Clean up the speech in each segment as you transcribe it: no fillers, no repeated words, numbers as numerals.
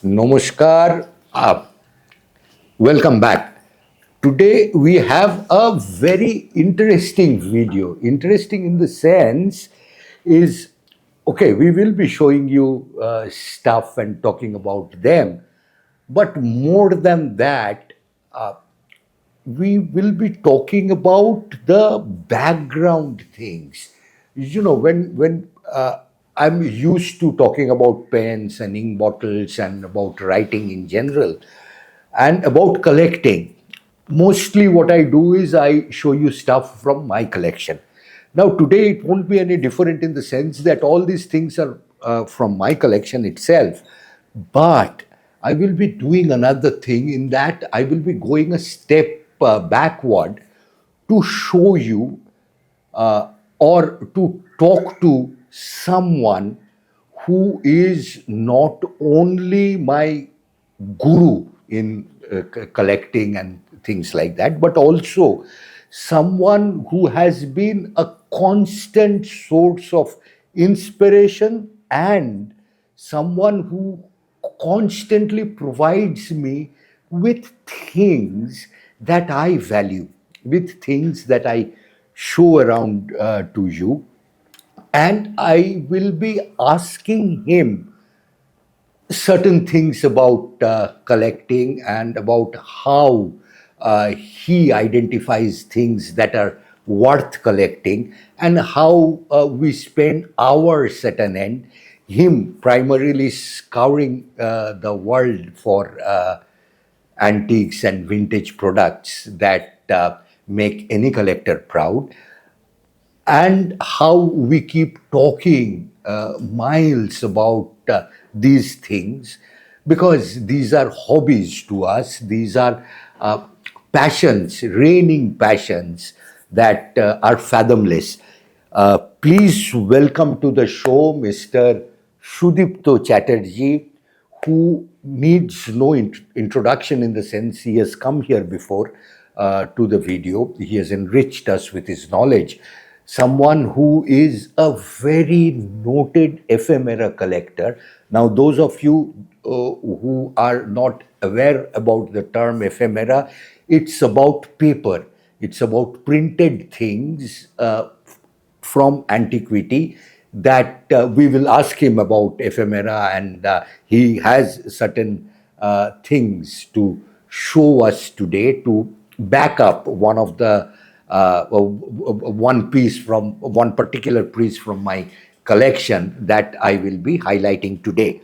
Namaskar. Welcome back. Today we have a very interesting video. Interesting in the sense is okay, we will be showing you stuff and talking about them, but more than that, we will be talking about the background things. When I'm used to talking about pens and ink bottles and about writing in general and about collecting, mostly what I do is I show you stuff from my collection. Now today it won't be any different in the sense that all these things are from my collection itself, but I will be doing another thing in that I will be going a step backward to show you or to talk to someone who is not only my guru in collecting and things like that, but also someone who has been a constant source of inspiration and someone who constantly provides me with things that I value, with things that I show around to you. And I will be asking him certain things about collecting and about how he identifies things that are worth collecting and how we spend hours at an end, him primarily scouring the world for antiques and vintage products that make any collector proud, and how we keep talking miles about these things, because these are hobbies to us. These are passions, reigning passions that are fathomless. Please welcome to the show Mr. Sudipta Chatterjee, who needs no introduction in the sense he has come here before to the video. He has enriched us with his knowledge. Someone who is a very noted ephemera collector. Now, those of you who are not aware about the term ephemera, it's about paper, it's about printed things from antiquity that we will ask him about ephemera, and he has certain things to show us today to back up one of the one particular piece from my collection that I will be highlighting today.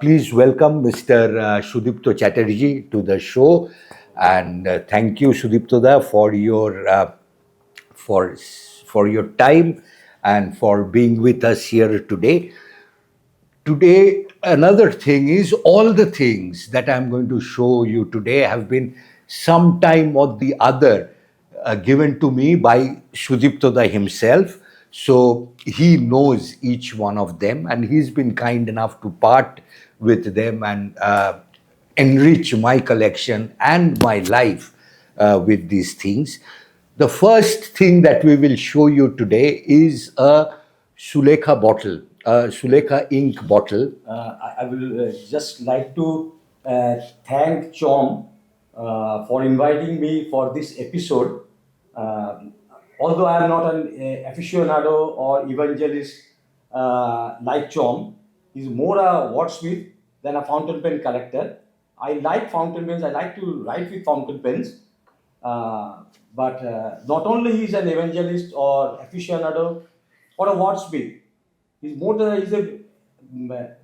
Please welcome Mr. Sudipta Chatterjee to the show, and thank you, Sudipta, for your time and for being with us here today. Today, another thing is all the things that I'm going to show you today have been sometime or the other given to me by Sudipta himself. So he knows each one of them, and he's been kind enough to part with them and enrich my collection and my life with these things. The first thing that we will show you today is a Sulekha bottle, a Sulekha ink bottle. I will just like to thank Chom for inviting me for this episode. Although I am not an aficionado or evangelist like Chom, he's more a wordsmith than a fountain pen collector. I like fountain pens. I like to write with fountain pens. But not only he's an evangelist or aficionado or a wordsmith, he's a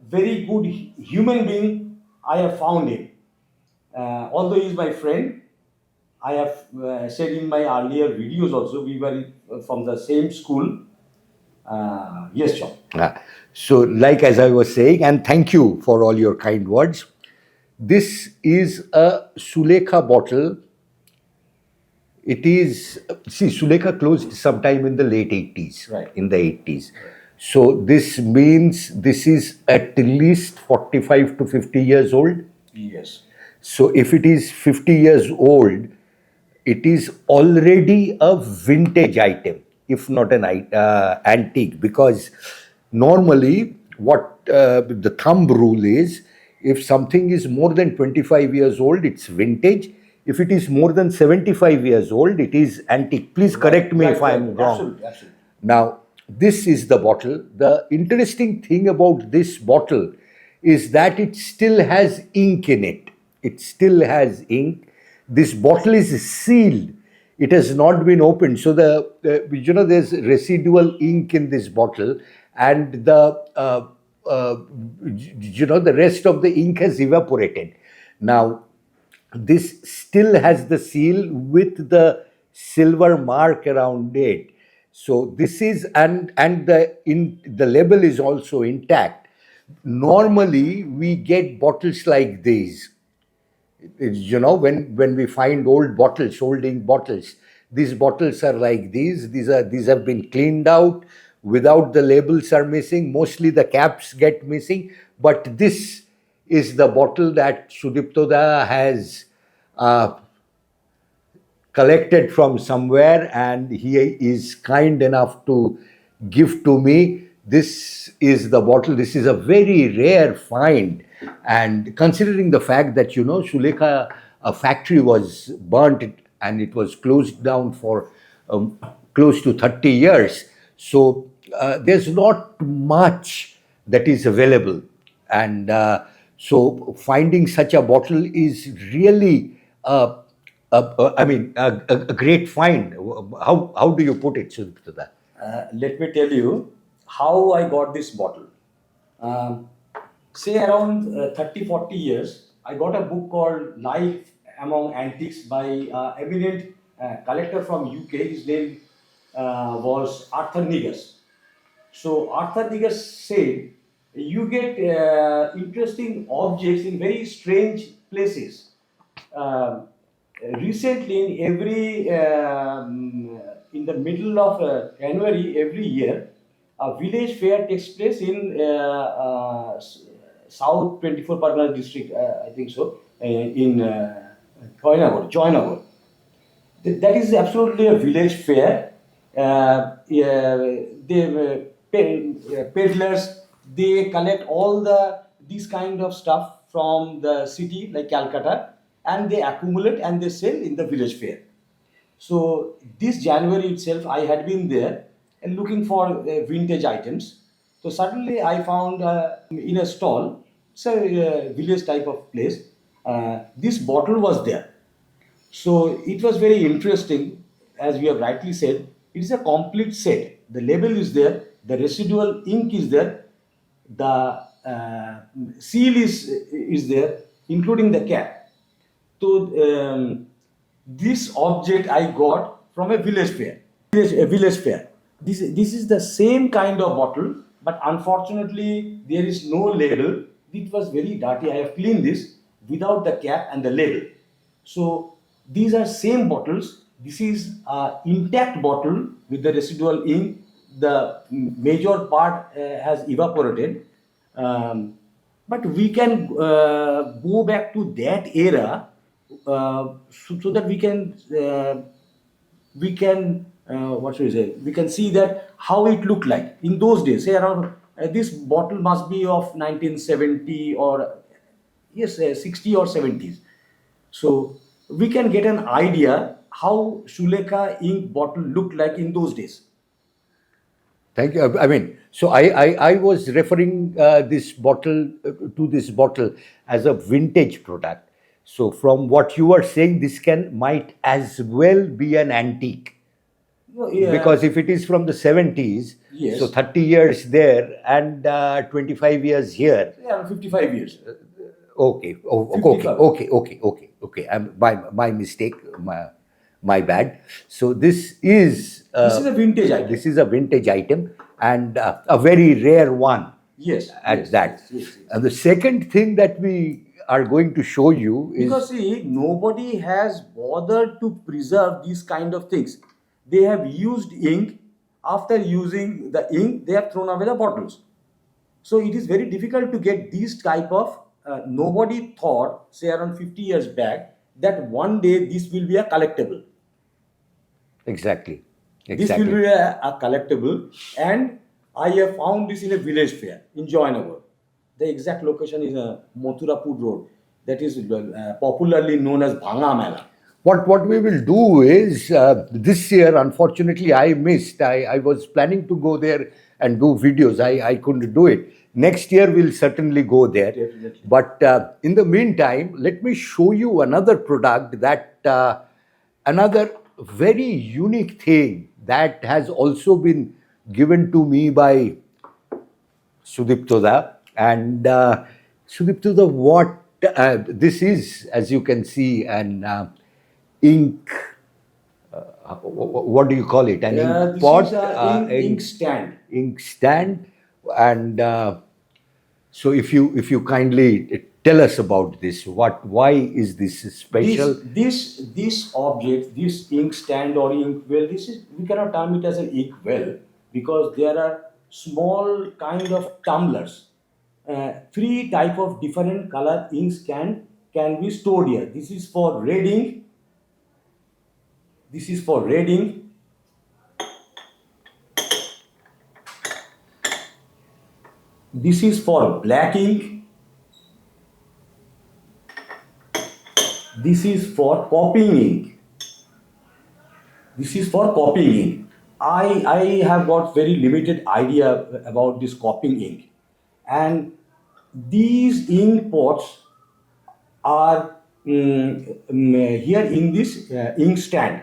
very good human being. I have found him. Although he's my friend, I have said in my earlier videos also, we were from the same school. Yes, John. So, like as I was saying, and thank you for all your kind words. This is a Sulekha bottle. It is, see, Sulekha closed sometime in the late 80s, Right. in the 80s. So this means this is at least 45 to 50 years old. Yes. So if it is 50 years old, it is already a vintage item, if not an antique, because normally what the thumb rule is If something is more than 25 years old, it's vintage. If it is more than 75 years old, it is antique. Please correct me if I am wrong. Absolutely, absolutely. Now, this is the bottle. The interesting thing about this bottle is that it still has ink in it. It still has ink. This bottle is sealed. It has not been opened. So there's residual ink in this bottle, and uh, the rest of the ink has evaporated. Now, this still has the seal with the silver mark around it. So this is, and the label is also intact. Normally we get bottles like these. When we find old bottles, old ink bottles, these bottles are like these have been cleaned out, without the labels are missing, mostly the caps get missing. But this is the bottle that Sudipta has uh, collected from somewhere, and he is kind enough to give to me. This is the bottle. This is a very rare find, and considering the fact that Sulekha, a factory was burnt and it was closed down for close to 30 years, so there's not much that is available. And so finding such a bottle is really a great find. How do you put it, Sudipta? Let me tell you how I got this bottle. Um, Say around 30 40 years, I got a book called Life Among Antiques by eminent collector from UK. His name was Arthur Negus. So Arthur Negus said, you get interesting objects in very strange places. Um Recently, in the middle of January every year, a village fair takes place in South 24 Pargana district, I think so, in Joynagar. That is absolutely a village fair. Yeah, peddlers, they collect all these kind of stuff from the city like Calcutta, and they accumulate and they sell in the village fair. So this January itself, I had been there and looking for vintage items. So suddenly I found in a stall, it's a village type of place. This bottle was there. So it was very interesting, as we have rightly said. It is a complete set. The label is there, the residual ink is there, the seal is there, including the cap. So this object I got from a village fair. A village fair. This is the same kind of bottle, but unfortunately there is no label. It was very dirty. I have cleaned this without the cap and the label. So these are same bottles. This is a intact bottle with the residual ink. The major part has evaporated. But we can go back to that era, so that we can what should we say, we can see that how it looked like in those days. Say around this bottle must be of 1970 or yes, 60 or 70s. So we can get an idea how Sulekha ink bottle looked like in those days. Thank you. So I was referring to this bottle as a vintage product. So from what you are saying, this might as well be an antique, No, yeah, because if it is from the 70s, yes, so 30 years there and 25 years here. yeah, 55 years. Okay, okay, 55. okay. My mistake, my bad. So This is a vintage item. this is a vintage item, and a very rare one Yes, at yes, that. yes. And the second thing that we are going to show you is, Because see, nobody has bothered to preserve these kind of things. They have used ink. After using the ink, they have thrown away the bottles. So it is very difficult to get these type of. Nobody thought, say around 50 years back, that one day this will be a collectible. exactly, This will be a collectible, and I have found this in a village fair in Joynagar. The exact location is Mothurapur Road, that is popularly known as Bhanga Mela. What we will do is this year, unfortunately, I missed. I was planning to go there and do videos. I couldn't do it. Next year, we'll certainly go there. Definitely. But in the meantime, let me show you another product that another very unique thing that has also been given to me by Sudipta. And Sudipta, what this is, as you can see, an ink. What do you call it? An ink This pot, is an ink stand. ink stand, and so if you kindly tell us about this, why is this special? This object, this ink stand or ink well, this is, we cannot term it as an ink well, because there are small kind of tumblers. Three type of different color inks can be stored here. This is for red ink. This is for red ink. This is for black ink. This is for copying ink. This is for copying ink. I have got very limited idea about this copying ink, and these ink pots are here in this ink stand.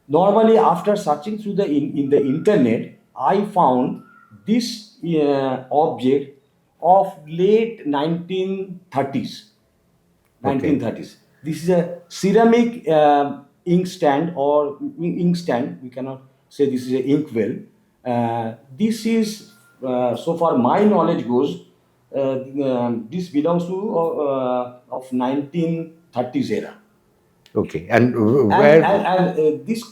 Normally, after searching through in the internet, I found this object of late 1930s. Okay. 1930s. This is a ceramic inkstand or inkstand. We cannot say this is an ink well. This is, so far my knowledge goes, this belongs to of 1930s era. Okay, and And, where? this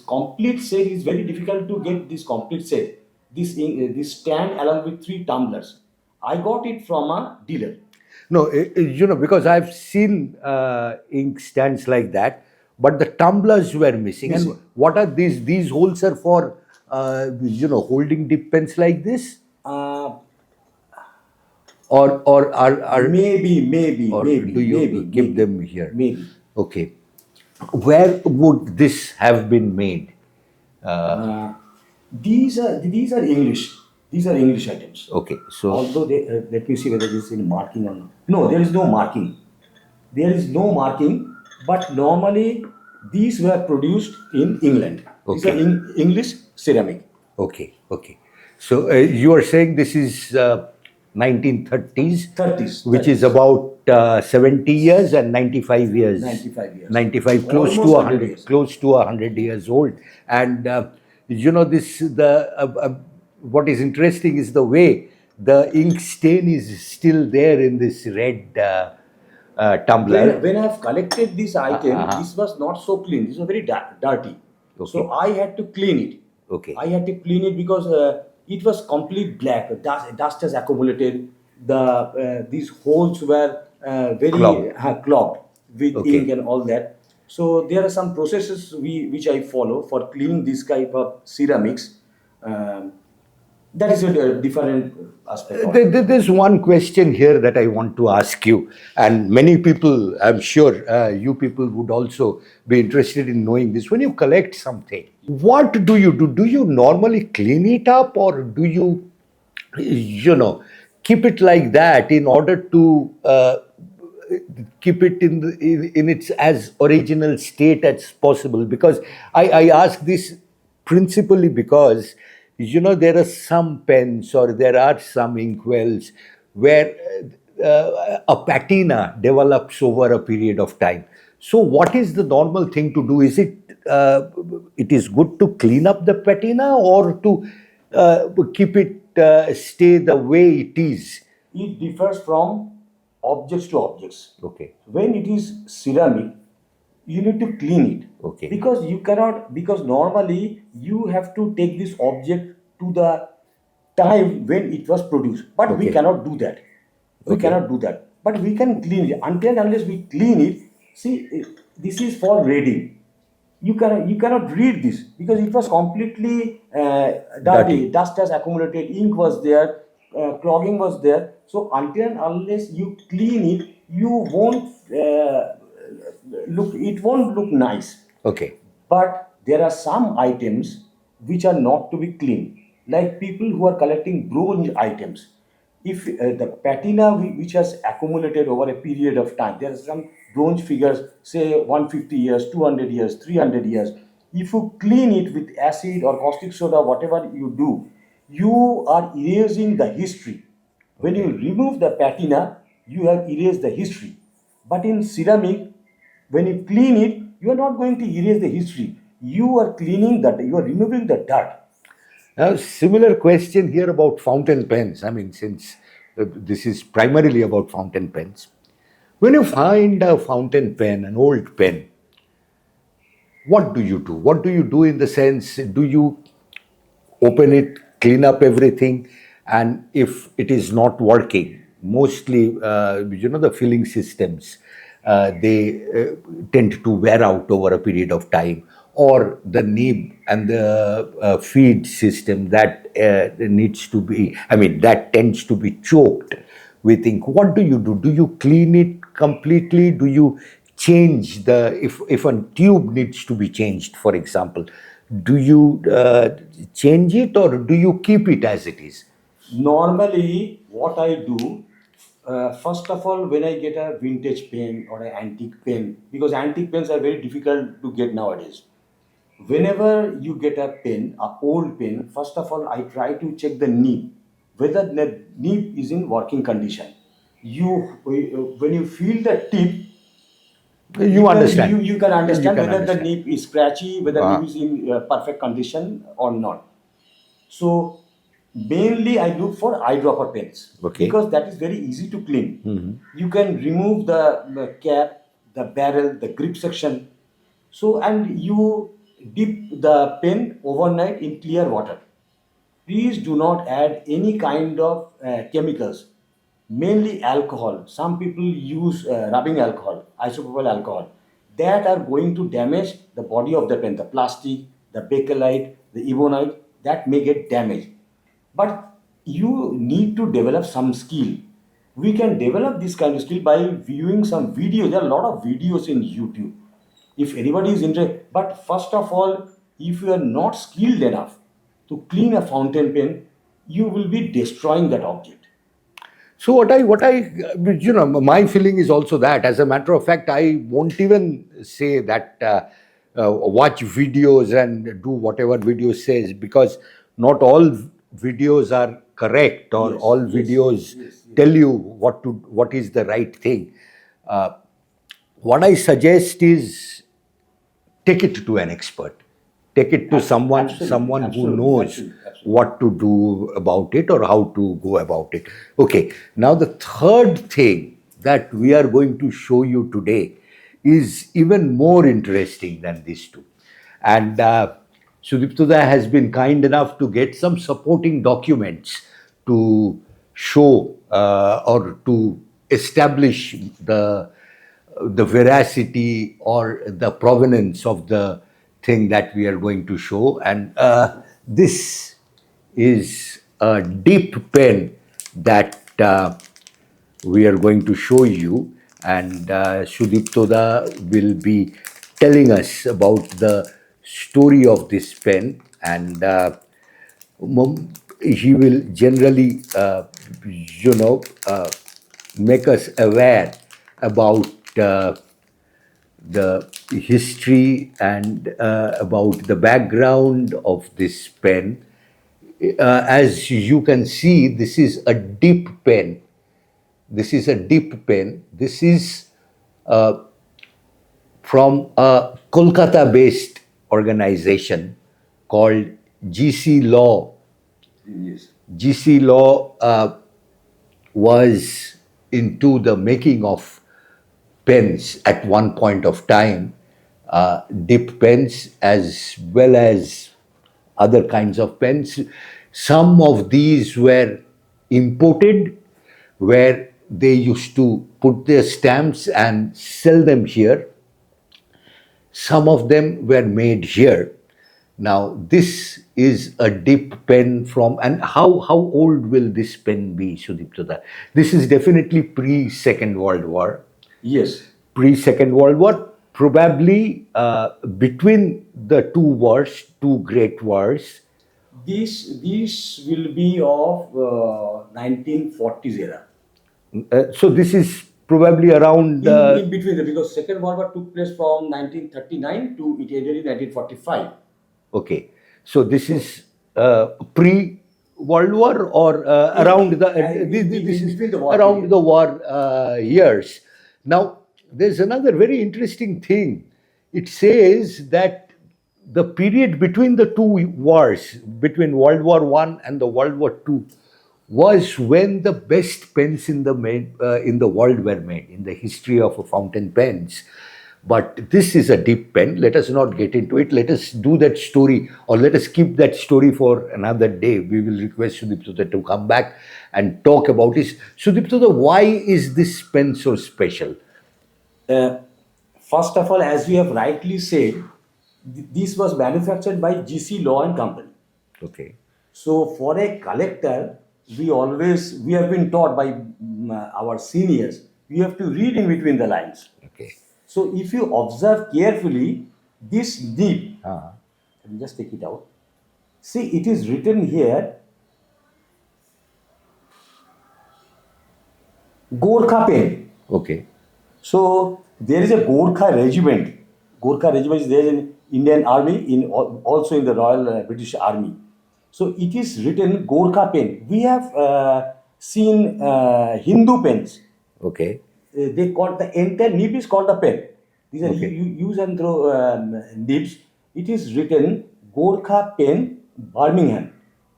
complete set is very difficult to get. This complete set, this stand along with three tumblers, I got it from a dealer. No, because I've seen ink stands like that, but the tumblers were missing. And Missing. what are these? These holes are for, holding dip pens like this, Uh, or are maybe, or maybe, do you maybe, keep maybe, them here? maybe. Okay. Where would this have been made? Uh, these are English. These are English items. Okay, so Although they, let me see whether this is in marking or not. No, there is no marking. There is no marking. But normally these were produced in England. These are Okay. English ceramic. okay. So you are saying this is 1930s, 30s. which is about 70 years and 95 years. 95 years. 95, close Almost to 100 100, years. close to 100 years old. And this what is interesting is the way the ink stain is still there in this red tumbler. When I have collected this item, Uh-huh. this was not so clean. This was very dirty. Okay. So I had to clean it. Okay. I had to clean it because it was complete black. Dust has accumulated. These holes were very clogged with Okay. ink and all that. So there are some processes which I follow for cleaning this type of ceramics. That is a different aspect of it. There's one question here that I want to ask you, and many people, I'm sure you people would also be interested in knowing this. When you collect something, what do you do? Do you normally clean it up, or do you, keep it like that in order to keep it in its as original state as possible? Because I ask this principally because there are some pens or there are some inkwells where a patina develops over a period of time. So what is the normal thing to do? Is it is good to clean up the patina, or to keep it stay the way it is? It differs from objects to objects. Okay. When it is ceramic, you need to clean it. Okay. Because you cannot, because normally you have to take this object to the time when it was produced. But we Okay. cannot do that. We Okay. cannot do that. But we can clean it. Until and unless we clean it, see, this is for reading. You cannot read this because it was completely dirty. Dirty. Dust has accumulated, ink was there. clogging was there. So until and unless you clean it, you won't look. It won't look nice. Okay. But there are some items which are not to be cleaned, like people who are collecting bronze items. If the patina which has accumulated over a period of time, there are some bronze figures, say 150 years, 200 years, 300 years. If you clean it with acid or caustic soda, whatever you do, you are erasing the history. When you remove the patina, you have erased the history. But in ceramic, when you clean it, you are not going to erase the history. You are cleaning that, you are removing the dirt. Now, similar question here about fountain pens. I mean, since this is primarily about fountain pens, when you find a fountain pen, an old pen, what do you do? What do you do in the sense, do you open it, clean up everything, and if it is not working, mostly, the filling systems, they tend to wear out over a period of time, or the nib and the feed system that needs to be, I mean, that tends to be choked with ink. What do you do? Do you clean it completely? Do you change the, if a tube needs to be changed, for example, do you change it, or do you keep it as it is? Normally, what I do, first of all, when I get a vintage pen or an antique pen, because antique pens are very difficult to get nowadays. Whenever you get a pen, a old pen, first of all, I try to check the nib, whether the nib is in working condition. When you feel the tip, You understand. you can You understand can whether the understand. nib is scratchy, whether Uh, nib is in perfect condition or not. So mainly I look for eyedropper pens okay. because that is very easy to clean. You can remove the cap, the barrel, the grip section. So and you dip the pen overnight in clear water. Please do not add any kind of chemicals, mainly alcohol. Some people use rubbing alcohol, isopropyl alcohol, that are going to damage the body of the pen, the plastic, the bakelite, the ebonite, that may get damaged. But you need to develop some skill. We can develop this kind of skill by viewing some videos. There are a lot of videos in YouTube. If anybody is interested, but first of all, if you are not skilled enough to clean a fountain pen, you will be destroying that object. So my feeling is also that, as a matter of fact, I won't even say that watch videos and do whatever video says, because not all videos are correct, or Yes, all yes, videos yes, yes. tell you what is the right thing. Uh, what I suggest is, take it to an expert, take it to Absolutely, someone who absolutely, knows absolutely, absolutely. what to do about it, or how to go about it. Okay, now the third thing that we are going to show you today is even more interesting than these two. And Sudipta has been kind enough to get some supporting documents to show, or to establish the veracity or the provenance of the thing that we are going to show. And this is a deep pen that we are going to show you. And Sudiptoda will be telling us about the story of this pen. And he will generally, make us aware about the history and about the background of this pen. As you can see, this is a deep pen. This is a deep pen. This is from a Kolkata based organization called GC Law. Yes. GC Law was into the making of pens at one point of time, dip pens as well as other kinds of pens. Some of these were imported, where they used to put their stamps and sell them here. Some of them were made here. Now, this is a dip pen from, and how old will this pen be, Sudipta? This is definitely pre Second World War. Yes. Pre Second World War, probably between the two wars, two great wars. This will be of 1940s era. So this is probably around. In between, because Second World War took place from 1939 to it ended in 1945. Okay, so this is pre World War or around the. This is between the war around period. the war years. Now, there's another very interesting thing. It says that the period between the two wars, between World War One and the World War Two, was when the best pens in the world were made in the history of fountain pens. But this is a deep pen. Let us not get into it. Let us do that story, or let us keep that story for another day. We will request Sudipta to come back and talk about this. Sudipta, why is this pen so special? Uh, First of all, as we have rightly said, this was manufactured by GC Law and Company. Okay. So for a collector, we have been taught by our seniors, we have to read in between the lines. Okay. So if you observe carefully, this nib, Uh-huh. let me just take it out. See, it is written here, Gorka pen. Okay. So there is a Gorka regiment. Gorka regiment is there in Indian Army, also in the Royal British Army. So it is written Gorka pen. We have seen Hindu pens. Okay. They call the entire nib is called a pen. These are Okay. use and throw nibs. It is written Gorka pen, Birmingham.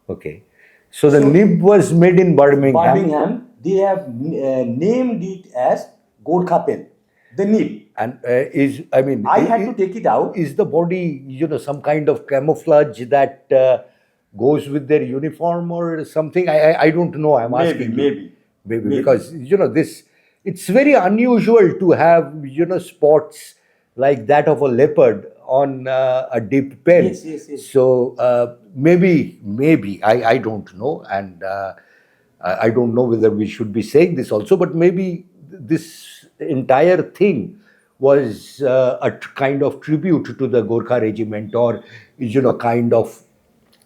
Okay. So the So- nib was made in Birmingham. Birmingham. They have named it as Gorka pen. The nib. And I mean, I had to take it out. Is the body, some kind of camouflage that goes with their uniform or something? I don't know. I'm asking you. Maybe. Because this, it's very unusual to have spots like that of a leopard on a dip pen. Yes. So maybe I don't know, and I don't know whether we should be saying this also, but maybe this entire thing was kind of tribute to the Gorkha regiment, or kind of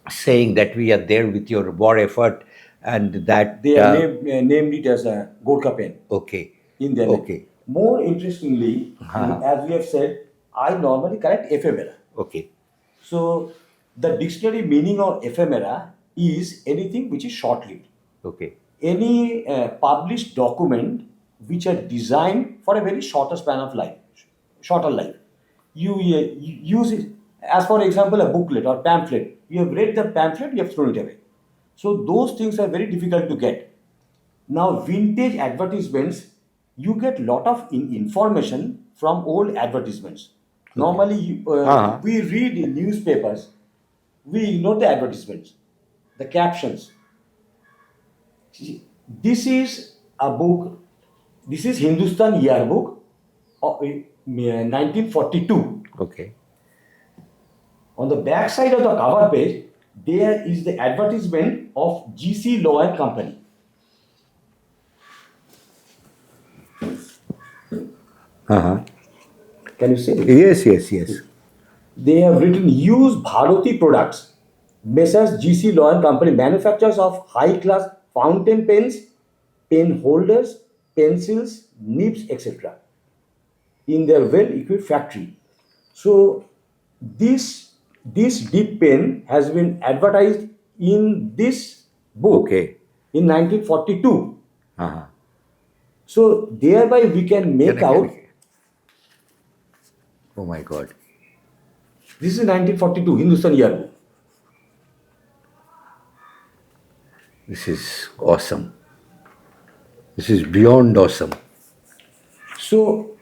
saying that we are there with your war effort, and that They have named it as a Gorka pen okay. in their Okay. More interestingly, Uh-huh. as we have said, I normally collect ephemera. Okay. So the dictionary meaning of ephemera is anything which is short-lived. Okay. Any published document which are designed for a very shorter span of life, shorter life. You use it as, for example, a booklet or pamphlet. You have read the pamphlet, you have thrown it away. So those things are very difficult to get. Now, vintage advertisements, you get lot of information from old advertisements. Normally, Uh-huh. we read in newspapers, we ignore the advertisements, the captions. This is a book. This is Hindustan Yearbook of 1942. Okay. On the back side of the cover page, there is the advertisement of GC Law and Company. Uh-huh. Can you see it? Yes. They have written use Bharati products. Messrs. GC Law and Company, manufacturers of high-class fountain pens, pen holders, pencils, nibs, etc. in their well-equipped factory. So this dip pen has been advertised in this book Okay. in 1942. Uh-huh. So thereby we can make out. Oh my God. This is 1942 Hindustan Yearbook. This is awesome. This is beyond awesome. So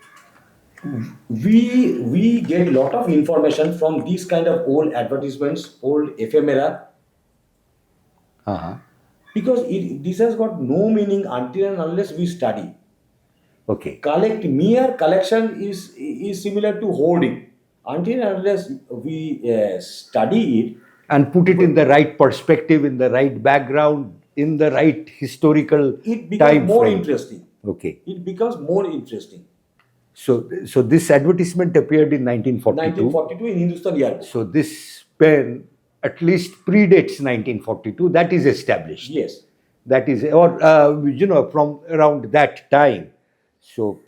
we get a lot of information from these kind of old advertisements, old ephemera, Uh-huh. because this has got no meaning until and unless we study. Okay. Mere collection is similar to hoarding. Until and unless we study it, and put it in the right perspective, in the right background, in the right historical It becomes time more frame. interesting. Okay. It becomes more interesting. So this advertisement appeared in 1942. 1942 in Hindustan Yearbook. So this pen at least predates 1942. That is established. Yes. That is, or from around that time. So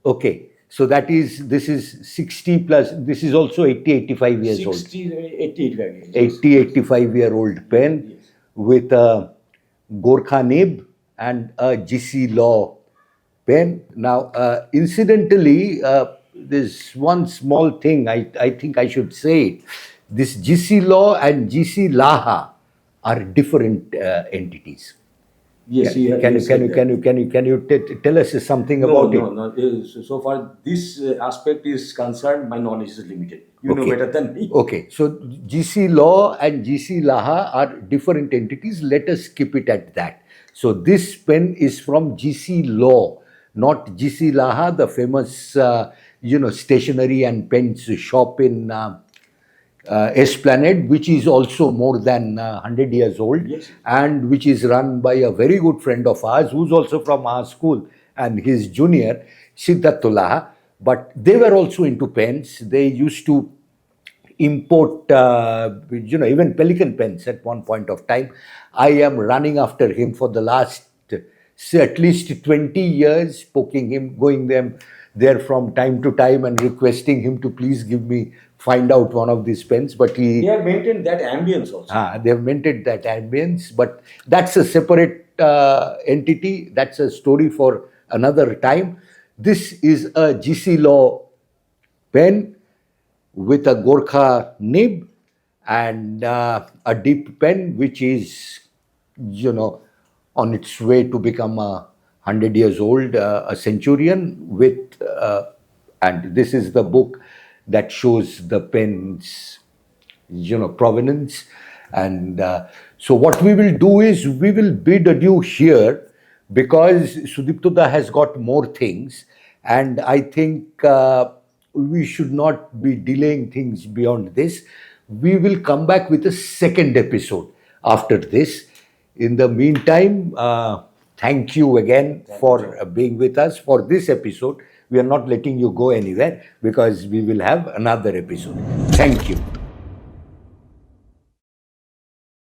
okay. So this is 60 plus. This is also 80, 85 years old. 60, 80, 85 years. 80, 85-year-old pen Yes. with a Gorka nib and a GC Law pen. Now, incidentally, there's one small thing I think I should say. This GC Law and GC Laha are different entities. Yes, he Can said that. you tell us something about it? No. So far, this aspect is concerned, my knowledge is limited. You know Okay. better than me. Okay, so GC Law and GC Laha are different entities. Let us keep it at that. So this pen is from GC Law, not GC Laha, the famous stationery and pens shop in Esplanade, which is also more than 100 years old. Yes. And which is run by a very good friend of ours who's also from our school, and his junior, Siddhartha. But they were also into pens. They used to import, even Pelican pens at one point of time. I am running after him for the last, say, at least 20 years, poking him, going there from time to time and requesting him to please find out one of these pens. But They have maintained that ambience also. they have maintained that ambience, but that's a separate entity. That's a story for another time. This is a GC Law pen with a Gorka nib and a deep pen, which is, on its way to become 100 years old, a centurion with, and this is the book that shows the pen's, provenance. And so what we will do is we will bid adieu here because Sudipta has got more things, and I think we should not be delaying things beyond this. We will come back with a second episode after this. In the meantime, thank you again for being with us for this episode. We are not letting you go anywhere because we will have another episode. Thank you.